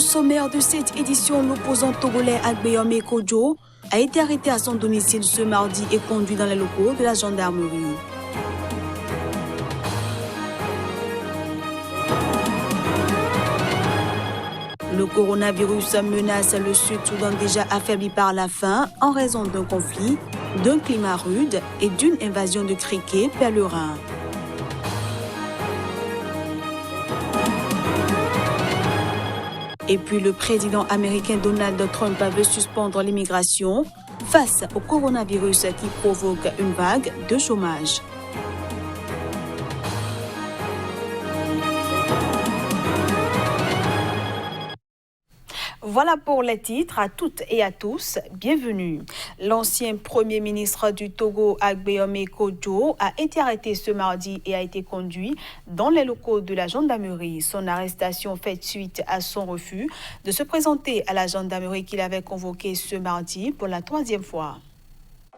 sommaire de cette édition, l'opposant togolais Agbeyome Kodjo a été arrêté à son domicile ce mardi et conduit dans les locaux de la gendarmerie. Le coronavirus menace le Sud-Soudan déjà affaibli par la faim en raison d'un conflit, d'un climat rude et d'une invasion de criquets pèlerins. Et puis le président américain Donald Trump veut suspendre l'immigration face au coronavirus qui provoque une vague de chômage. Voilà pour les titres. À toutes et à tous, bienvenue. L'ancien premier ministre du Togo, Agbeyome Kodjo, a été arrêté ce mardi et a été conduit dans les locaux de la gendarmerie. Son arrestation fait suite à son refus de se présenter à la gendarmerie qu'il avait convoquée ce mardi pour la 3e fois.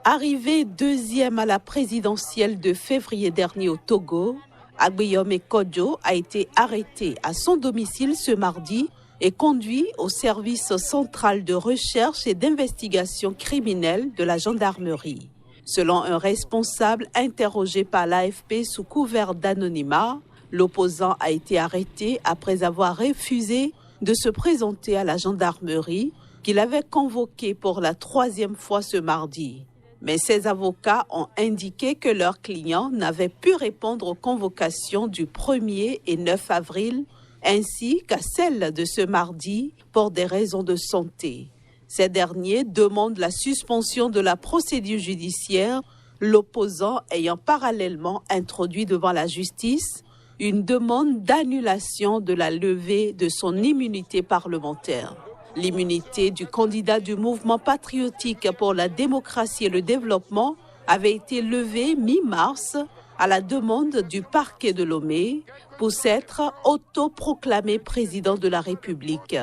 Arrivé 2e à la présidentielle de février dernier au Togo, Agbeyome Kodjo a été arrêté à son domicile ce mardi et conduit au service central de recherche et d'investigation criminelle de la gendarmerie. Selon un responsable interrogé par l'AFP sous couvert d'anonymat, l'opposant a été arrêté après avoir refusé de se présenter à la gendarmerie qu'il avait convoquée pour la 3e fois ce mardi. Mais ses avocats ont indiqué que leur client n'avait pu répondre aux convocations du 1er et 9 avril ainsi qu'à celle de ce mardi pour des raisons de santé. Ces derniers demandent la suspension de la procédure judiciaire, l'opposant ayant parallèlement introduit devant la justice une demande d'annulation de la levée de son immunité parlementaire. L'immunité du candidat du mouvement patriotique pour la démocratie et le développement avait été levée mi-mars à la demande du parquet de Lomé pour s'être autoproclamé président de la République.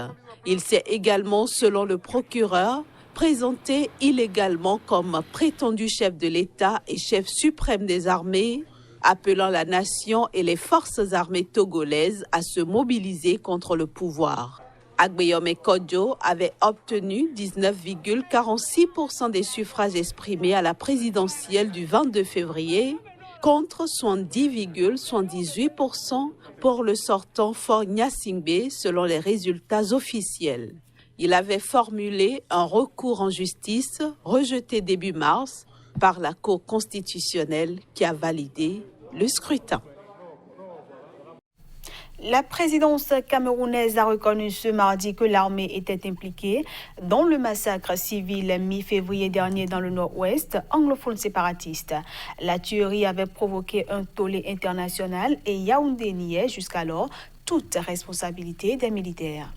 Il s'est également, selon le procureur, présenté illégalement comme prétendu chef de l'État et chef suprême des armées, appelant la nation et les forces armées togolaises à se mobiliser contre le pouvoir. Agbeyome Kodjo avait obtenu 19,46% des suffrages exprimés à la présidentielle du 22 février, contre 70,78% pour le sortant Faure Gnassingbé selon les résultats officiels. Il avait formulé un recours en justice rejeté début mars par la Cour constitutionnelle qui a validé le scrutin. La présidence camerounaise a reconnu ce mardi que l'armée était impliquée dans le massacre civil mi-février dernier dans le nord-ouest anglophone séparatiste. La tuerie avait provoqué un tollé international et Yaoundé niait jusqu'alors toute responsabilité des militaires.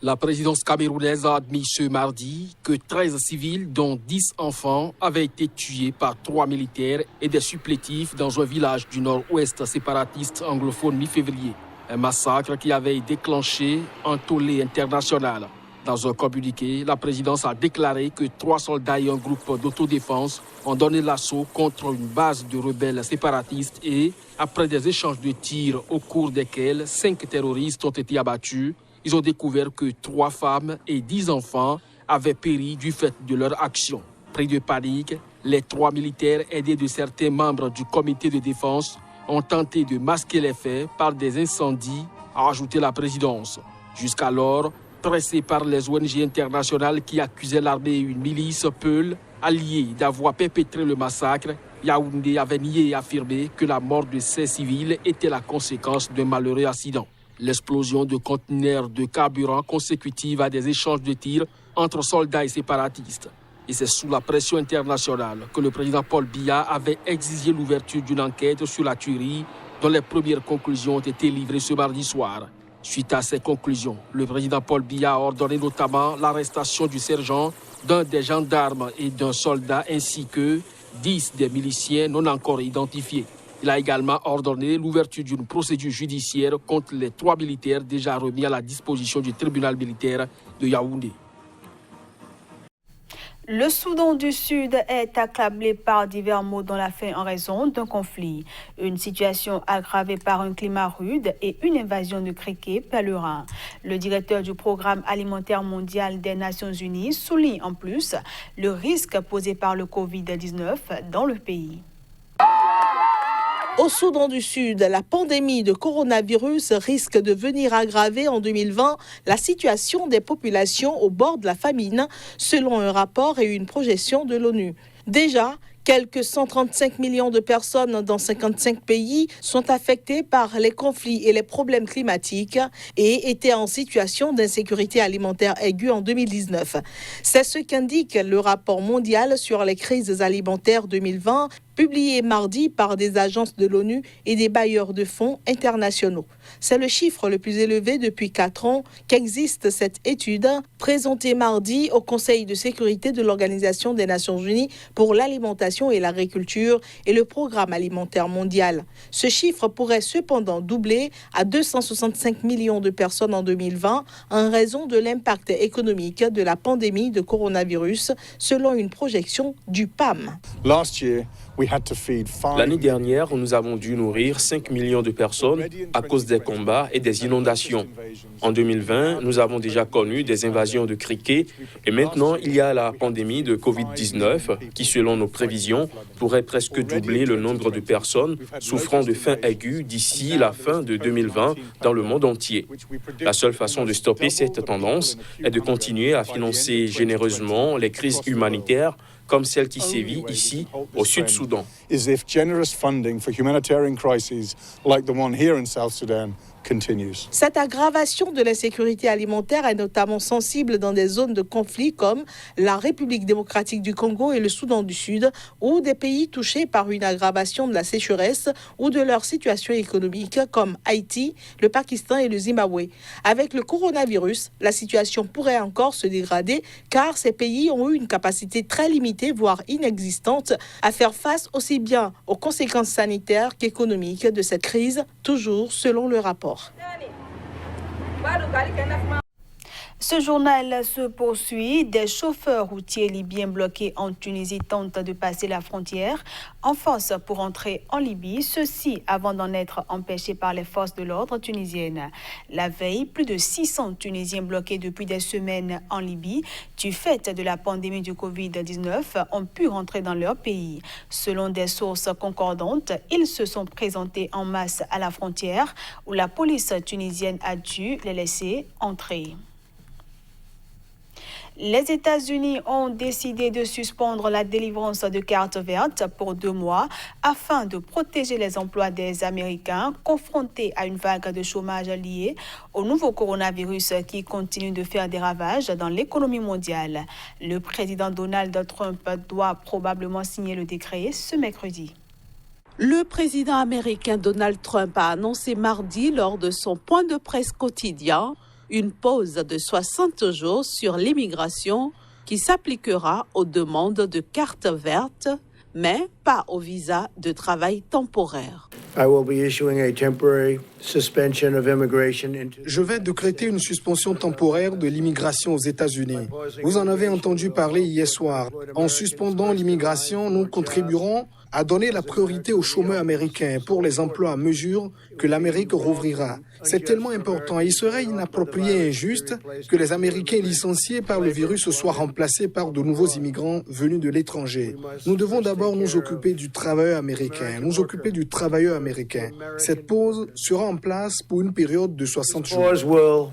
La présidence camerounaise a admis ce mardi que 13 civils, dont 10 enfants, avaient été tués par 3 militaires et des supplétifs dans un village du nord-ouest séparatiste anglophone mi-février. Un massacre qui avait déclenché un tollé international. Dans un communiqué, la présidence a déclaré que 3 soldats et un groupe d'autodéfense ont donné l'assaut contre une base de rebelles séparatistes et, après des échanges de tirs au cours desquels 5 terroristes ont été abattus, ils ont découvert que 3 femmes et 10 enfants avaient péri du fait de leur action. Pris de panique, les 3 militaires aidés de certains membres du comité de défense ont tenté de masquer les faits par des incendies, a ajouté la présidence. Jusqu'alors, pressé par les ONG internationales qui accusaient l'armée et une milice Peul alliée d'avoir perpétré le massacre, Yaoundé avait nié et affirmé que la mort de ces civils était la conséquence d'un malheureux accident. L'explosion de conteneurs de carburant consécutive à des échanges de tirs entre soldats et séparatistes. Et c'est sous la pression internationale que le président Paul Biya avait exigé l'ouverture d'une enquête sur la tuerie dont les premières conclusions ont été livrées ce mardi soir. Suite à ces conclusions, le président Paul Biya a ordonné notamment l'arrestation du sergent, d'un des gendarmes et d'un soldat ainsi que 10 des miliciens non encore identifiés. Il a également ordonné l'ouverture d'une procédure judiciaire contre les 3 militaires déjà remis à la disposition du tribunal militaire de Yaoundé. Le Soudan du Sud est accablé par divers maux dans la faim en raison d'un conflit. Une situation aggravée par un climat rude et une invasion de criquets pèlerins. Le directeur du Programme alimentaire mondial des Nations Unies souligne en plus le risque posé par le Covid-19 dans le pays. Au Soudan du Sud, la pandémie de coronavirus risque de venir aggraver en 2020 la situation des populations au bord de la famine, selon un rapport et une projection de l'ONU. Déjà, quelques 135 millions de personnes dans 55 pays sont affectées par les conflits et les problèmes climatiques et étaient en situation d'insécurité alimentaire aiguë en 2019. C'est ce qu'indique le rapport mondial sur les crises alimentaires 2020, publié mardi par des agences de l'ONU et des bailleurs de fonds internationaux. C'est le chiffre le plus élevé depuis 4 ans qu'existe cette étude, présentée mardi au Conseil de sécurité de l'Organisation des Nations Unies pour l'alimentation et l'agriculture et le Programme alimentaire mondial. Ce chiffre pourrait cependant doubler à 265 millions de personnes en 2020 en raison de l'impact économique de la pandémie de coronavirus, selon une projection du PAM. L'année dernière, nous avons dû nourrir 5 millions de personnes à cause des combats et des inondations. En 2020, nous avons déjà connu des invasions de criquets et maintenant il y a la pandémie de Covid-19 qui, selon nos prévisions, pourrait presque doubler le nombre de personnes souffrant de faim aiguë d'ici la fin de 2020 dans le monde entier. La seule façon de stopper cette tendance est de continuer à financer généreusement les crises humanitaires comme celle qui sévit ici au Sud-Soudan. Cette aggravation de l'insécurité alimentaire est notamment sensible dans des zones de conflit comme la République démocratique du Congo et le Soudan du Sud, ou des pays touchés par une aggravation de la sécheresse ou de leur situation économique comme Haïti, le Pakistan et le Zimbabwe. Avec le coronavirus, la situation pourrait encore se dégrader car ces pays ont eu une capacité très limitée, voire inexistante, à faire face aussi bien aux conséquences sanitaires qu'économiques de cette crise, toujours selon le rapport. Ce journal se poursuit. Des chauffeurs routiers libyens bloqués en Tunisie tentent de passer la frontière en force pour entrer en Libye, ceci avant d'en être empêchés par les forces de l'ordre tunisiennes. La veille, plus de 600 Tunisiens bloqués depuis des semaines en Libye du fait de la pandémie du Covid-19 ont pu rentrer dans leur pays. Selon des sources concordantes, ils se sont présentés en masse à la frontière où la police tunisienne a dû les laisser entrer. Les États-Unis ont décidé de suspendre la délivrance de cartes vertes pour 2 mois afin de protéger les emplois des Américains confrontés à une vague de chômage liée au nouveau coronavirus qui continue de faire des ravages dans l'économie mondiale. Le président Donald Trump doit probablement signer le décret ce mercredi. Le président américain Donald Trump a annoncé mardi lors de son point de presse quotidien une pause de 60 jours sur l'immigration qui s'appliquera aux demandes de cartes vertes, mais pas au visa de travail temporaire. Je vais décréter une suspension temporaire de l'immigration aux États-Unis. Vous en avez entendu parler hier soir. En suspendant l'immigration, nous contribuerons à donner la priorité aux chômeurs américains pour les emplois à mesure que l'Amérique rouvrira. C'est tellement important. Il serait inapproprié et injuste que les Américains licenciés par le virus soient remplacés par de nouveaux immigrants venus de l'étranger. Nous devons d'abord nous occuper du travailleur américain, Cette pause sera en place pour une période de 60 jours.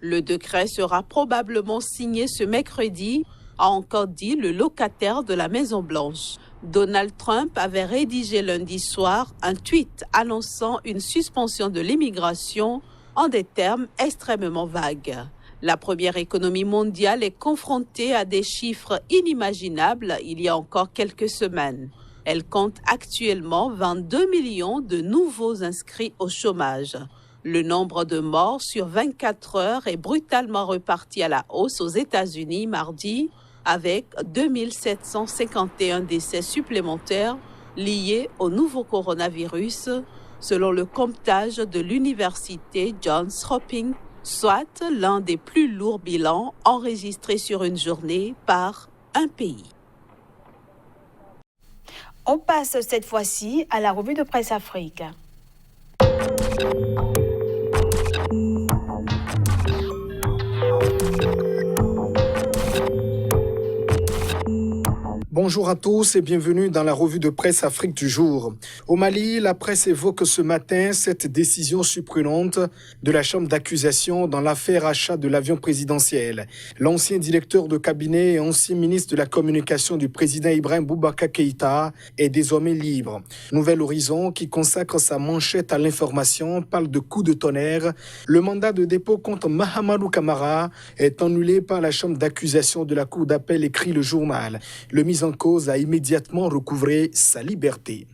Le décret sera probablement signé ce mercredi, a encore dit le locataire de la Maison-Blanche. Donald Trump avait rédigé lundi soir un tweet annonçant une suspension de l'immigration en des termes extrêmement vagues. La première économie mondiale est confrontée à des chiffres inimaginables il y a encore quelques semaines. Elle compte actuellement 22 millions de nouveaux inscrits au chômage. Le nombre de morts sur 24 heures est brutalement reparti à la hausse aux États-Unis mardi, avec 2751 décès supplémentaires liés au nouveau coronavirus, selon le comptage de l'université Johns Hopkins soit l'un des plus lourds bilans enregistrés sur une journée par un pays. On passe cette fois-ci à la revue de presse Afrique. Bonjour à tous et bienvenue dans la revue de presse Afrique du jour. Au Mali, la presse évoque ce matin cette décision surprenante de la chambre d'accusation dans l'affaire achat de l'avion présidentiel. L'ancien directeur de cabinet et ancien ministre de la communication du président Ibrahim Boubacar Keïta est désormais libre. Nouvel Horizon, qui consacre sa manchette à l'information, parle de coup de tonnerre. Le mandat de dépôt contre Mahamadou Camara est annulé par la chambre d'accusation de la cour d'appel, écrit le journal. Le mis en cause a immédiatement recouvré sa liberté.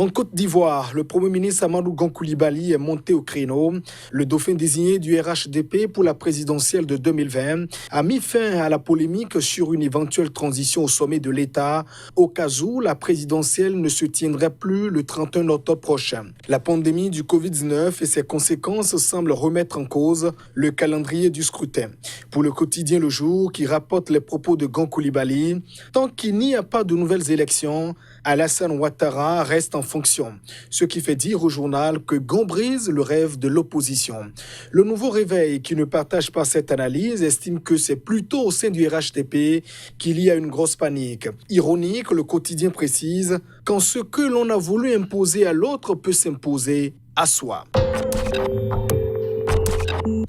En Côte d'Ivoire, le Premier ministre Amadou Gon Coulibaly est monté au créneau. Le dauphin désigné du RHDP pour la présidentielle de 2020 a mis fin à la polémique sur une éventuelle transition au sommet de l'État au cas où la présidentielle ne se tiendrait plus le 31 octobre prochain. La pandémie du Covid-19 et ses conséquences semblent remettre en cause le calendrier du scrutin. Pour le quotidien Le Jour, qui rapporte les propos de Gon Coulibaly, tant qu'il n'y a pas de nouvelles élections, Alassane Ouattara reste en fonction, ce qui fait dire au journal que Gon brise le rêve de l'opposition. Le Nouveau Réveil, qui ne partage pas cette analyse, estime que c'est plutôt au sein du RHDP qu'il y a une grosse panique. Ironique, le quotidien précise, quand ce que l'on a voulu imposer à l'autre peut s'imposer à soi.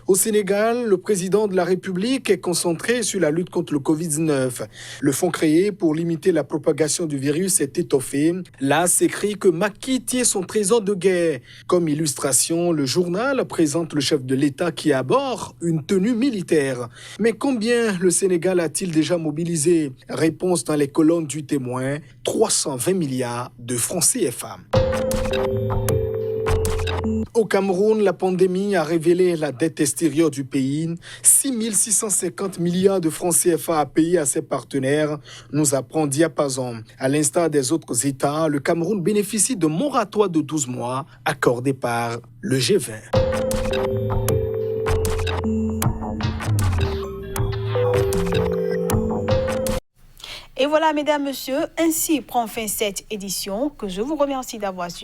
Au Sénégal, le président de la République est concentré sur la lutte contre le Covid-19. Le fonds créé pour limiter la propagation du virus est étoffé. Là, s'écrit que Macky tient son trésor de guerre. Comme illustration, le journal présente le chef de l'État qui aborde une tenue militaire. Mais combien le Sénégal a-t-il déjà mobilisé? Réponse dans les colonnes du Témoin, 320 milliards de francs CFA. Au Cameroun, la pandémie a révélé la dette extérieure du pays. 6 650 milliards de francs CFA à payer à ses partenaires, nous apprend Diapason. À l'instar des autres États, le Cameroun bénéficie de moratoire de 12 mois accordé par le G20. Et voilà, mesdames, messieurs, ainsi prend fin cette édition que je vous remercie d'avoir suivi.